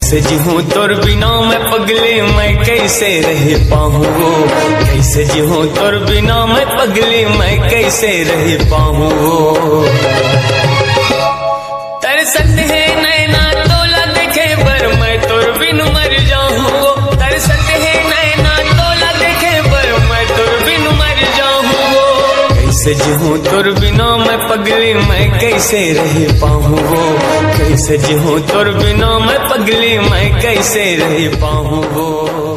कैसे जीऊं तोर बिना मैं पगली मैं कैसे रह पाऊँ वो, कैसे जीऊं तोर बिना मैं पगली मैं कैसे रह पाऊँ वो। तरसत है नैना तोला देखे पर मैं तोर बिन मर जाऊँ, तरसत है नैना तोला देखे पर मैं तोर बिन मर जाऊँ। कैसे जीऊं तोर बिना मैं पगली मैं कैसे रह पाऊँ वो, कैसे जीऊं तोर बिना मैं पगली मैं कैसे रह पाऊँ वो।